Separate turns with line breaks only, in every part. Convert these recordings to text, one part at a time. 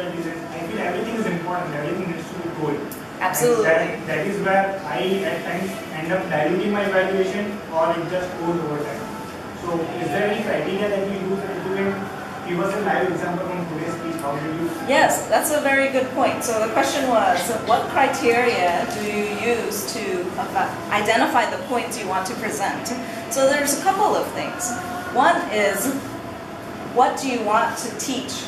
difficulties is I feel everything is important, everything needs to be good.
Absolutely.
And that is where I at times end up diluting my evaluation, or it just goes over time. So is there any criteria that we use? If you can give us a live example from today's speech, how did you?
Yes, that's a very good point. So the question was, what criteria do you use to identify the points you want to present? So there's a couple of things. One is, what do you want to teach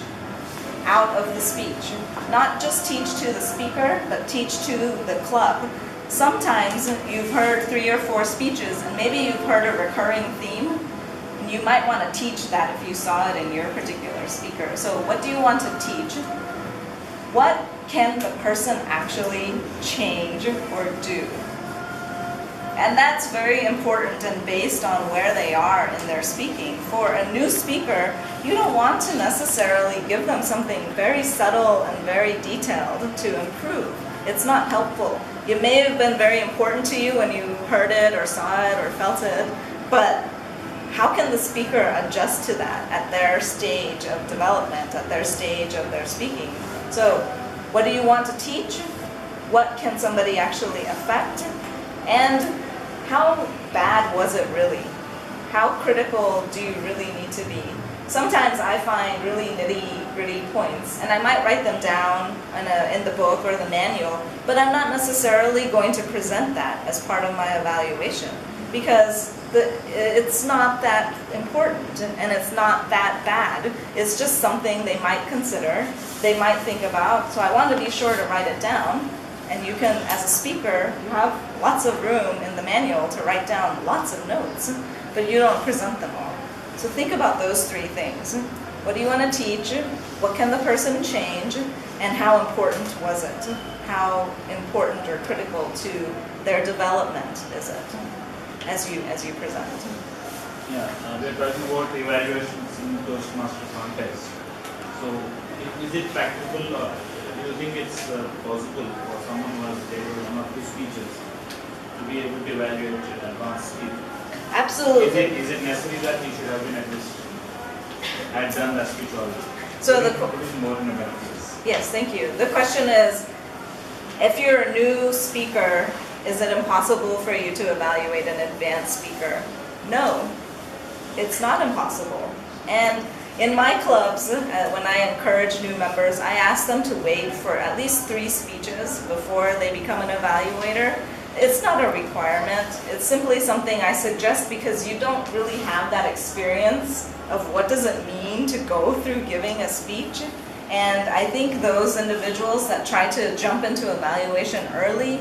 out of the speech? Not just teach to the speaker, but teach to the club. Sometimes you've heard 3 or 4 speeches, and maybe you've heard a recurring theme. You might want to teach that if you saw it in your particular speaker. So what do you want to teach? What can the person actually change or do? And that's very important and based on where they are in their speaking. For a new speaker, you don't want to necessarily give them something very subtle and very detailed to improve. It's not helpful. It may have been very important to you when you heard it or saw it or felt it, but how can the speaker adjust to that at their stage of development, at their stage of their speaking? So, what do you want to teach? What can somebody actually affect? And how bad was it really? How critical do you really need to be? Sometimes I find really nitty-gritty points, and I might write them down in the book or the manual, but I'm not necessarily going to present that as part of my evaluation, because it's not that important and it's not that bad. It's just something they might consider, they might think about, so I want to be sure to write it down. And you can, as a speaker, you have lots of room in the manual to write down lots of notes, but you don't present them all. So think about those 3 things. What do you want to teach? What can the person change? And how important was it? How important or critical to their development is it as you present?
Yeah, we're talking about evaluations in Toastmasters context. So is it practical, or do you think it's possible for someone who has delivered 1 or 2 speeches to be able to evaluate an advanced speech?
Absolutely.
Is it necessary that he should have been at least had done that speech already?
So the
more in Americans.
Yes, thank you. The question is, if you're a new speaker, is it impossible for you to evaluate an advanced speaker? No, it's not impossible. And in my clubs, when I encourage new members, I ask them to wait for at least 3 speeches before they become an evaluator. It's not a requirement. It's simply something I suggest because you don't really have that experience of what does it mean to go through giving a speech. And I think those individuals that try to jump into evaluation early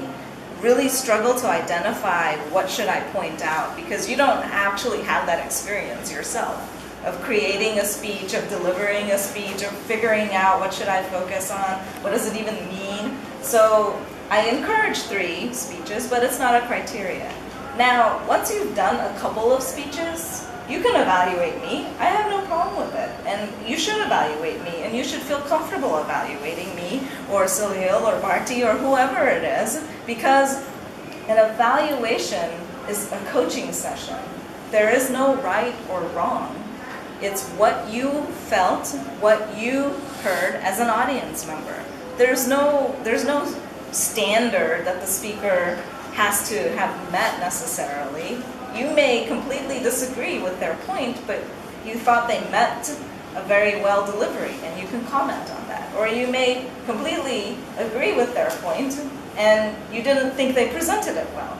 really struggle to identify what should I point out, because you don't actually have that experience yourself of creating a speech, of delivering a speech, of figuring out what should I focus on, what does it even mean. So I encourage 3 speeches, but it's not a criteria. Now, once you've done a couple of speeches, you can evaluate me. I have no problem with it. And you should evaluate me, and you should feel comfortable evaluating me, or Salil, or Bharti, or whoever it is, because an evaluation is a coaching session. There is no right or wrong. It's what you felt, what you heard as an audience member. There's no standard that the speaker has to have met necessarily. You may completely disagree with their point, but you thought they met a very well delivery, and you can comment on that. Or you may completely agree with their point, and you didn't think they presented it well,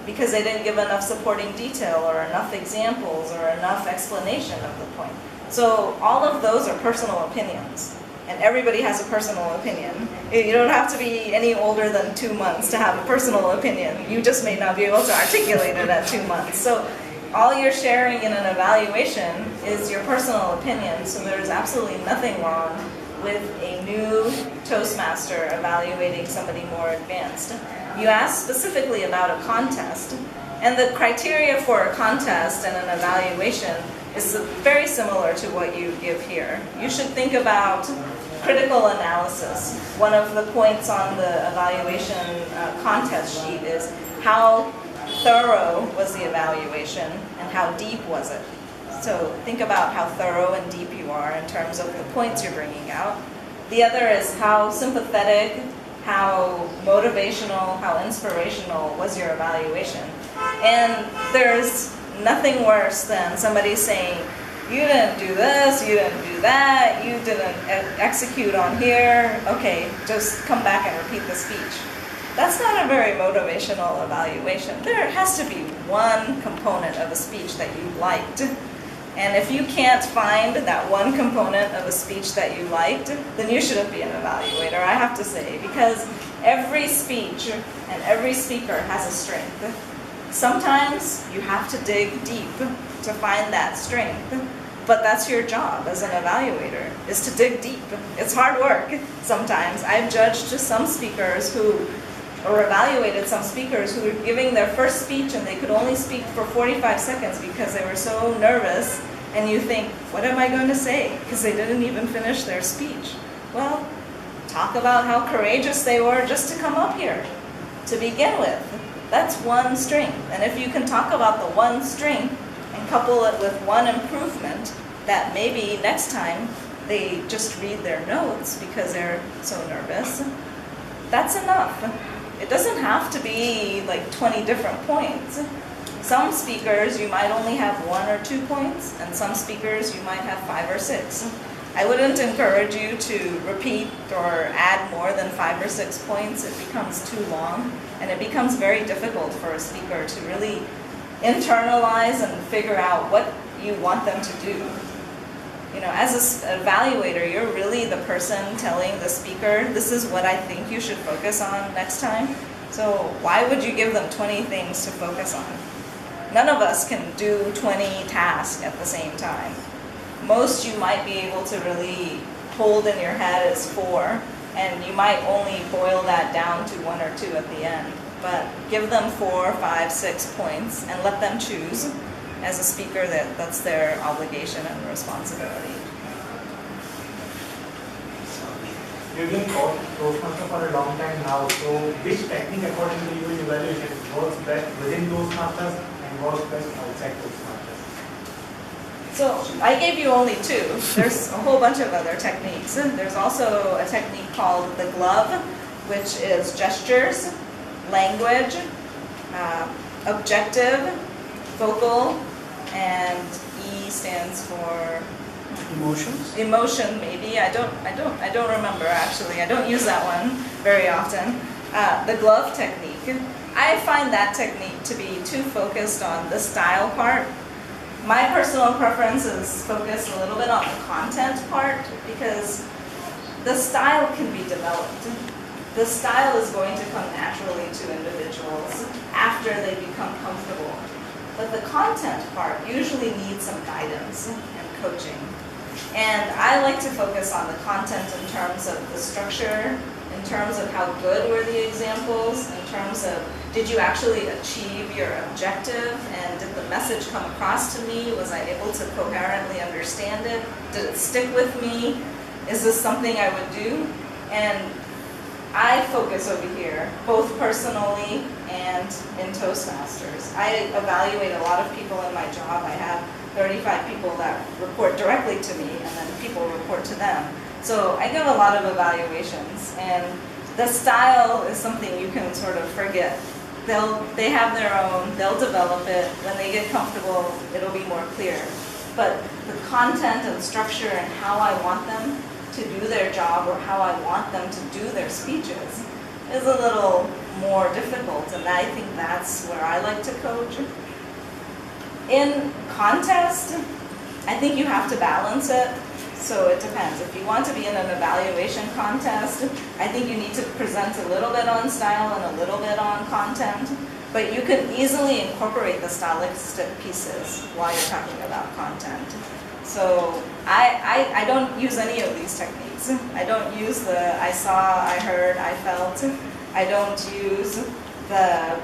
because they didn't give enough supporting detail or enough examples or enough explanation of the point. So all of those are personal opinions. And everybody has a personal opinion. You don't have to be any older than 2 months to have a personal opinion. You just may not be able to articulate it at 2 months. So all you're sharing in an evaluation is your personal opinion, so there's absolutely nothing wrong with a new Toastmaster evaluating somebody more advanced. You asked specifically about a contest, and the criteria for a contest and an evaluation is very similar to what you give here. You should think about critical analysis. One of the points on the evaluation contest sheet is how thorough was the evaluation and how deep was it. So think about how thorough and deep you are in terms of the points you're bringing out. The other is how sympathetic, how motivational, how inspirational was your evaluation. And there's nothing worse than somebody saying, you didn't do this, you didn't do that, you didn't execute on here, okay, just come back and repeat the speech. That's not a very motivational evaluation. There has to be one component of a speech that you liked. And if you can't find that one component of a speech that you liked, then you shouldn't be an evaluator, I have to say, because every speech and every speaker has a strength. Sometimes you have to dig deep to find that strength, but that's your job as an evaluator, is to dig deep. It's hard work sometimes. I've judged some speakers or evaluated some speakers who were giving their first speech and they could only speak for 45 seconds because they were so nervous, and you think, what am I going to say? Because they didn't even finish their speech. Well, talk about how courageous they were just to come up here to begin with. That's one strength. And if you can talk about the one strength and couple it with one improvement, that maybe next time they just read their notes because they're so nervous, that's enough. It doesn't have to be like 20 different points. Some speakers you might only have 1 or 2 points, and some speakers you might have 5 or 6. I wouldn't encourage you to repeat or add more than 5 or 6 points. It becomes too long, and it becomes very difficult for a speaker to really internalize and figure out what you want them to do. You know, as an evaluator, you're really the person telling the speaker, this is what I think you should focus on next time. So why would you give them 20 things to focus on? None of us can do 20 tasks at the same time. Most you might be able to really hold in your head is 4, and you might only boil that down to 1 or 2 at the end. But give them 4, 5, 6 points and let them choose. As a speaker, that's their obligation and responsibility.
You've been Toastmaster for a long time now, so which technique according to you in evaluation works best within Toastmasters and works best outside Toastmasters?
So I gave you only 2. There's a whole bunch of other techniques. There's also a technique called the glove, which is gestures, language, objective, vocal, and E stands for
Emotions?
emotion, maybe. I don't remember actually. I don't use that one very often. The glove technique. I find that technique to be too focused on the style part. My personal preference is focused a little bit on the content part, because the style can be developed. The style is going to come naturally to individuals after they become comfortable. But the content part usually needs some guidance and coaching. And I like to focus on the content in terms of the structure, in terms of how good were the examples, in terms of did you actually achieve your objective, and did the message come across to me? Was I able to coherently understand it? Did it stick with me? Is this something I would do? And I focus over here, both personally and in Toastmasters. I evaluate a lot of people in my job. I have 35 people that report directly to me, and then people report to them. So I give a lot of evaluations, and the style is something you can sort of forget. They have their own, they'll develop it. When they get comfortable, it'll be more clear. But the content and structure and how I want them to do their job, or how I want them to do their speeches, is a little more difficult, and I think that's where I like to coach. In contest, I think you have to balance it, so it depends. If you want to be in an evaluation contest, I think you need to present a little bit on style and a little bit on content, but you can easily incorporate the stylistic pieces while you're talking about content. So I don't use any of these techniques. I don't use the I saw, I heard, I felt. I don't use the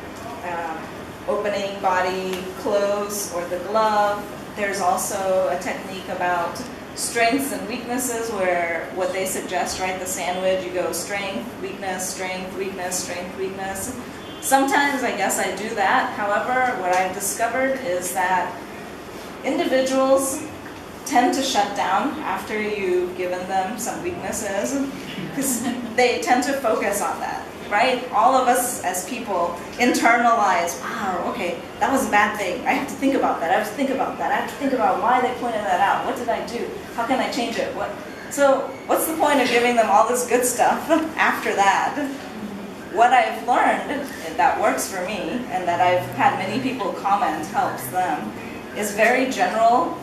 opening body close or the glove. There's also a technique about strengths and weaknesses, where what they suggest, right, the sandwich, you go strength, weakness, strength, weakness, strength, weakness. Sometimes I guess I do that. However, what I've discovered is that individuals tend to shut down after you've given them some weaknesses because they tend to focus on that, right? All of us as people internalize, wow, okay, that was a bad thing. I have to think about that. I have to think about that. I have to think about why they pointed that out. What did I do? How can I change it? So what's the point of giving them all this good stuff after that? What I've learned that works for me and that I've had many people comment helps them is very general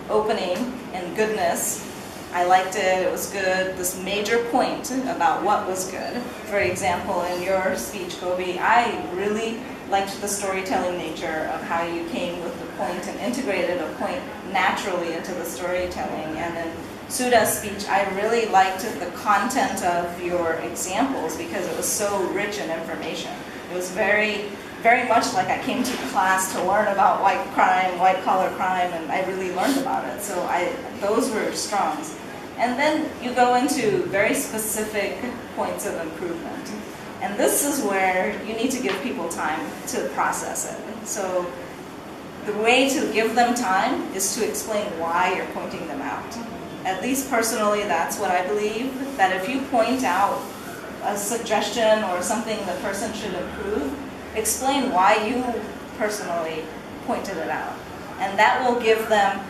opening and goodness. I liked it, it was good, this major point about what was good. For example, in your speech, Gobi, I really liked the storytelling nature of how you came with the point and integrated a point naturally into the storytelling. And in Sudha's speech, I really liked the content of your examples because it was so rich in information. It was very much like I came to class to learn about white crime, white collar crime, and I really learned about it. So those were strongs. And then you go into very specific points of improvement. And this is where you need to give people time to process it. So the way to give them time is to explain why you're pointing them out. At least personally, that's what I believe, that if you point out a suggestion or something the person should improve, explain why you personally pointed it out. And that will give them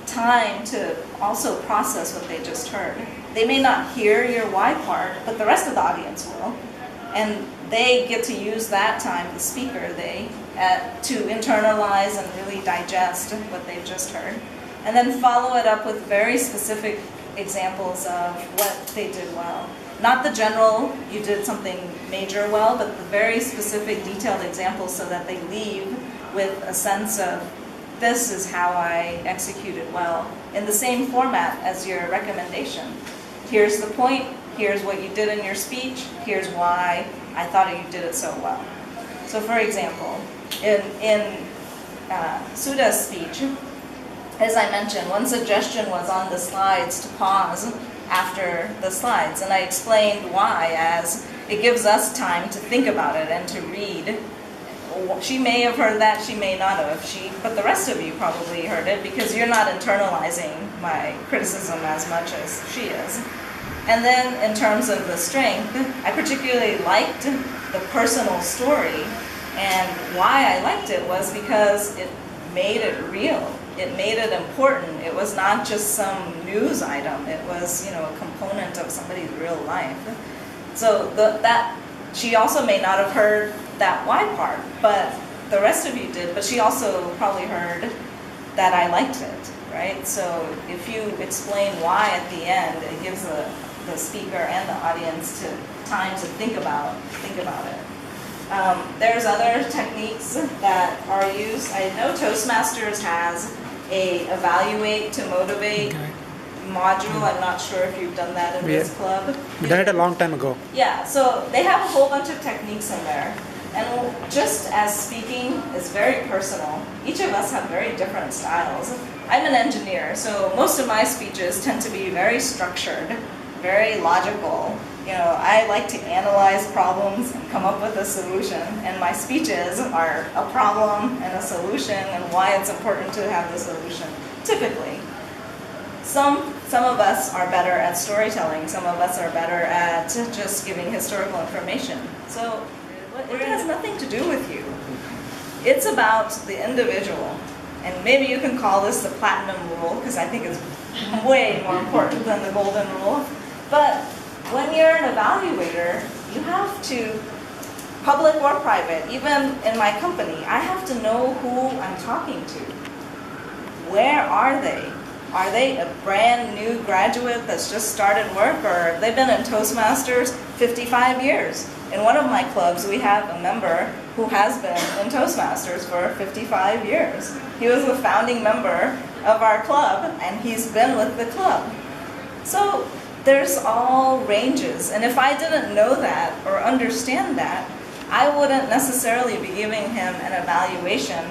time to also process what they just heard. They may not hear your why part, but the rest of the audience will. And they get to use that time, the speaker, to internalize and really digest what they've just heard. And then follow it up with very specific examples of what they did well. Not the general, you did something major well, but the very specific detailed examples so that they leave with a sense of, this is how I executed well, in the same format as your recommendation. Here's the point, here's what you did in your speech, here's why I thought you did it so well. So for example, in Sudha's speech, as I mentioned, one suggestion was on the slides to pause after the slides, and I explained why, as it gives us time to think about it and to read. She may have heard that, she may not have, but the rest of you probably heard it because you're not internalizing my criticism as much as she is. And then in terms of the strength, I particularly liked the personal story, and why I liked it was because it made it real. It made it important. It was not just some news item. It was, a component of somebody's real life. So that she also may not have heard that why part, but the rest of you did. But she also probably heard that I liked it, right? So if you explain why at the end, it gives the speaker and the audience time to think about it. There's other techniques that are used. I know Toastmasters has a evaluate to motivate module. I'm not sure if you've done that in this club.
We done it a long time ago.
Yeah, so they have a whole bunch of techniques in there. And just as speaking is very personal, each of us have very different styles. I'm an engineer, so most of my speeches tend to be very structured, very logical. I like to analyze problems and come up with a solution, and my speeches are a problem and a solution and why it's important to have the solution, typically. Some of us are better at storytelling, some of us are better at just giving historical information. So it has nothing to do with you. It's about the individual. And maybe you can call this the platinum rule, because I think it's way more important than the golden rule. But when you're an evaluator, you have to, public or private, even in my company, I have to know who I'm talking to. Where are they? Are they a brand new graduate that's just started work, or have they been in Toastmasters 55 years? In one of my clubs, we have a member who has been in Toastmasters for 55 years. He was a founding member of our club, and he's been with the club. So there's all ranges, and if I didn't know that or understand that, I wouldn't necessarily be giving him an evaluation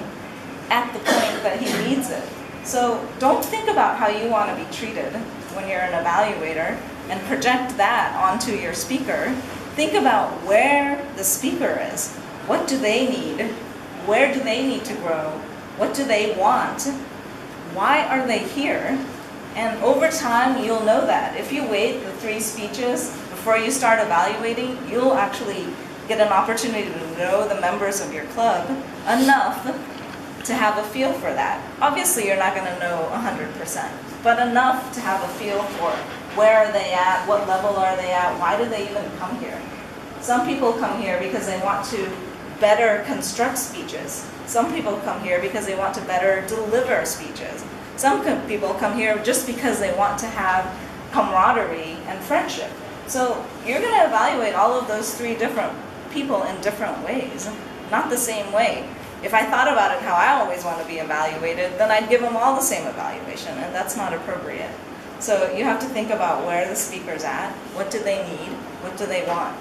at the point that he needs it. So don't think about how you want to be treated when you're an evaluator and project that onto your speaker. Think about where the speaker is. What do they need? Where do they need to grow? What do they want? Why are they here? And over time, you'll know that. If you wait the 3 speeches before you start evaluating, you'll actually get an opportunity to know the members of your club enough to have a feel for that. Obviously, you're not going to know 100%, but enough to have a feel for where are they at, what level are they at, why do they even come here. Some people come here because they want to better construct speeches. Some people come here because they want to better deliver speeches. Some people come here just because they want to have camaraderie and friendship. So you're going to evaluate all of those 3 different people in different ways, not the same way. If I thought about it how I always want to be evaluated, then I'd give them all the same evaluation, and that's not appropriate. So you have to think about where the speaker's at, what do they need, what do they want.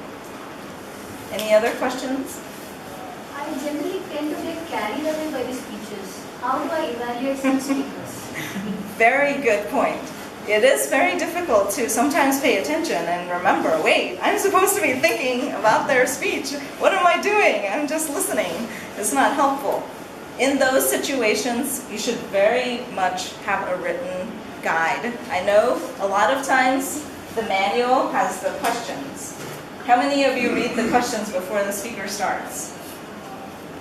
Any other questions?
I generally tend to get carried away by the speeches. How do I evaluate such speakers?
Very good point. It is very difficult to sometimes pay attention and remember, wait, I'm supposed to be thinking about their speech. What am I doing? I'm just listening. It's not helpful. In those situations, you should very much have a written guide. I know a lot of times the manual has the questions. How many of you read the questions before the speaker starts?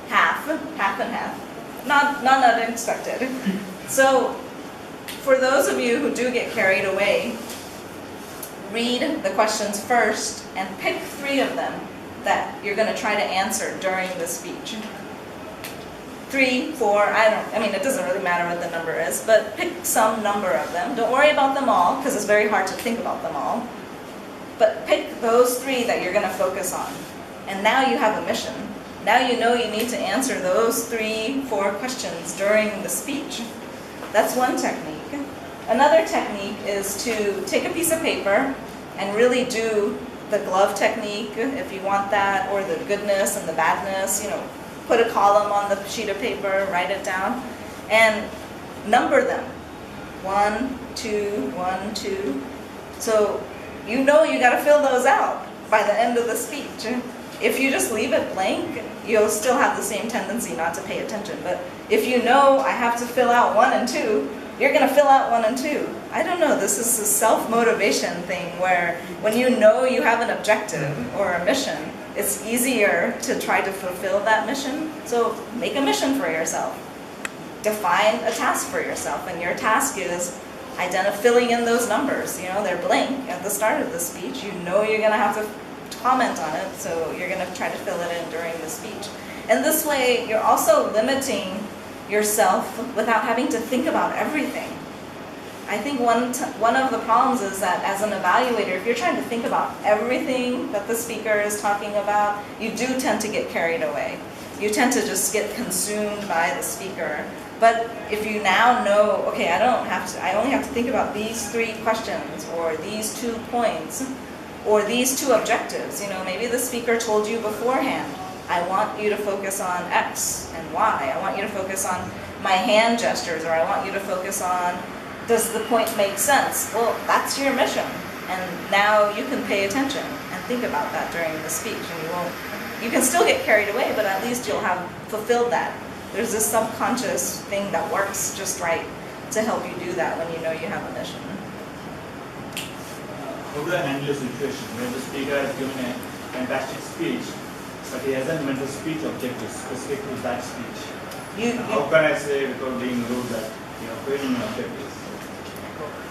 Half and half. Not unexpected. So, for those of you who do get carried away, read the questions first and pick 3 of them that you're going to try to answer during the speech. 3, 4, I mean, it doesn't really matter what the number is, but pick some number of them. Don't worry about them all, because it's very hard to think about them all. But pick those 3 that you're going to focus on. And now you have a mission. Now you know you need to answer those 3, 4 questions during the speech. That's one technique. Another technique is to take a piece of paper and really do the glove technique, if you want that, or the goodness and the badness, put a column on the sheet of paper, write it down, and number them. 1, 2, 1, 2. So you know you got to fill those out by the end of the speech. If you just leave it blank, you'll still have the same tendency not to pay attention. But if you know I have to fill out 1 and 2, you're going to fill out 1 and 2. I don't know, this is a self-motivation thing where when you know you have an objective or a mission, it's easier to try to fulfill that mission. So make a mission for yourself. Define a task for yourself, and your task is filling in those numbers. They're blank at the start of the speech. You know you're going to have to comment on it, so you're going to try to fill it in during the speech. And this way, you're also limiting yourself without having to think about everything. I think one of the problems is that as an evaluator, if you're trying to think about everything that the speaker is talking about, you do tend to get carried away. You tend to just get consumed by the speaker. But if you now know, okay, I only have to think about these 3 questions, or these 2 points, or these 2 objectives. Maybe the speaker told you beforehand, I want you to focus on X and Y. I want you to focus on my hand gestures, or I want you to focus on, does the point make sense? Well, that's your mission. And now you can pay attention and think about that during the speech. And you can still get carried away, but at least you'll have fulfilled that. There's this subconscious thing that works just right to help you do that when you know you have a mission.
How do I handle a situation where the speaker has given a fantastic speech, but he hasn't met the speech objectives specific to that speech? How can I say without being rude that failing my objectives?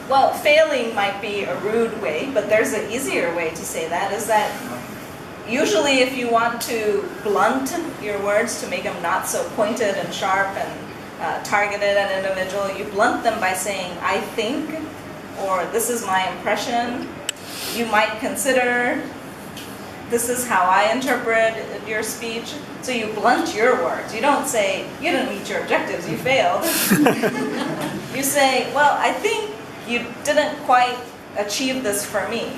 Well, failing might be a rude way, but there's an easier way to say that, is that usually if you want to blunt your words to make them not so pointed and sharp and targeted at an individual, you blunt them by saying, I think, or this is my impression. You might consider, this is how I interpret your speech. So you blunt your words. You don't say, you didn't meet your objectives, you failed. You say, well, I think you didn't quite achieve this for me.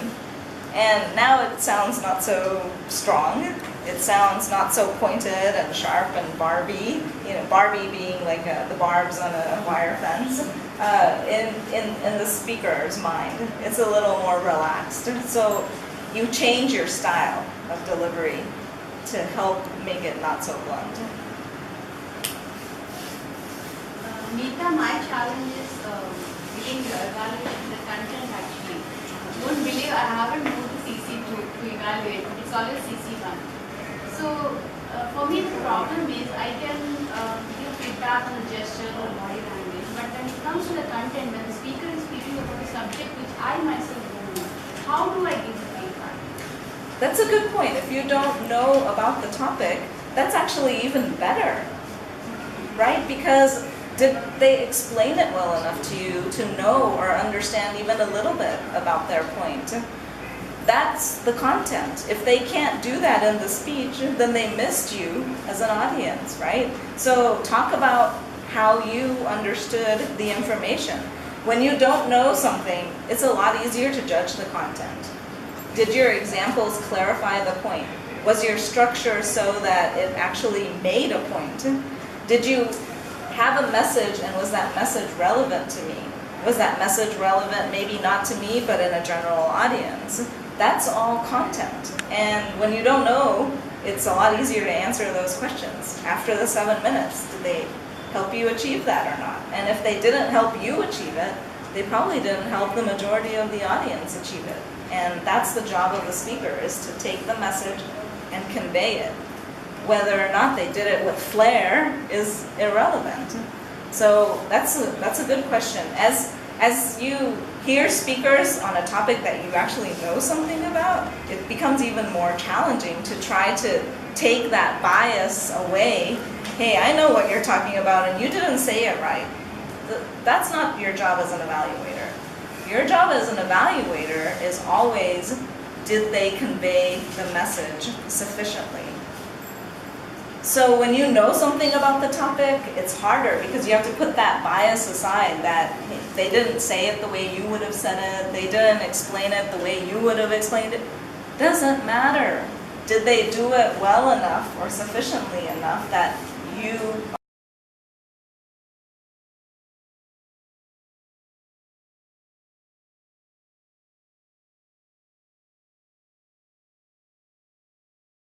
And now it sounds not so strong. It sounds not so pointed and sharp and Barbie. Barbie being like the barbs on a wire fence. In the speaker's mind, it's a little more relaxed. So you change your style of delivery to help make it not so blunt.
Nita, my challenge is taking evaluating the content actually. Don't believe I haven't moved to CC2 to evaluate. It's always CC1. So for me the problem is I can give feedback on the gesture or body language, but when it comes to the content, when the speaker is speaking about a subject which I myself don't know, how do I give the feedback?
That's a good point. If you don't know about the topic, that's actually even better, right? Because did they explain it well enough to you to know or understand even a little bit about their point? That's the content. If they can't do that in the speech, then they missed you as an audience, right? So talk about how you understood the information. When you don't know something, it's a lot easier to judge the content. Did your examples clarify the point? Was your structure so that it actually made a point? Did you have a message, and was that message relevant to me? Was that message relevant maybe not to me, but in a general audience? That's all content. And when you don't know, it's a lot easier to answer those questions. After the 7 minutes, did they help you achieve that or not? And if they didn't help you achieve it, they probably didn't help the majority of the audience achieve it. And that's the job of the speaker, is to take the message and convey it. Whether or not they did it with flair is irrelevant. So that's a good question. As you hear speakers on a topic that you actually know something about, it becomes even more challenging to try to take that bias away. Hey, I know what you're talking about and you didn't say it right. That's not your job as an evaluator. Your job as an evaluator is always, did they convey the message sufficiently? So when you know something about the topic, it's harder because you have to put that bias aside, that they didn't say it the way you would have said it, they didn't explain it the way you would have explained it. Doesn't matter. Did they do it well enough or sufficiently enough that you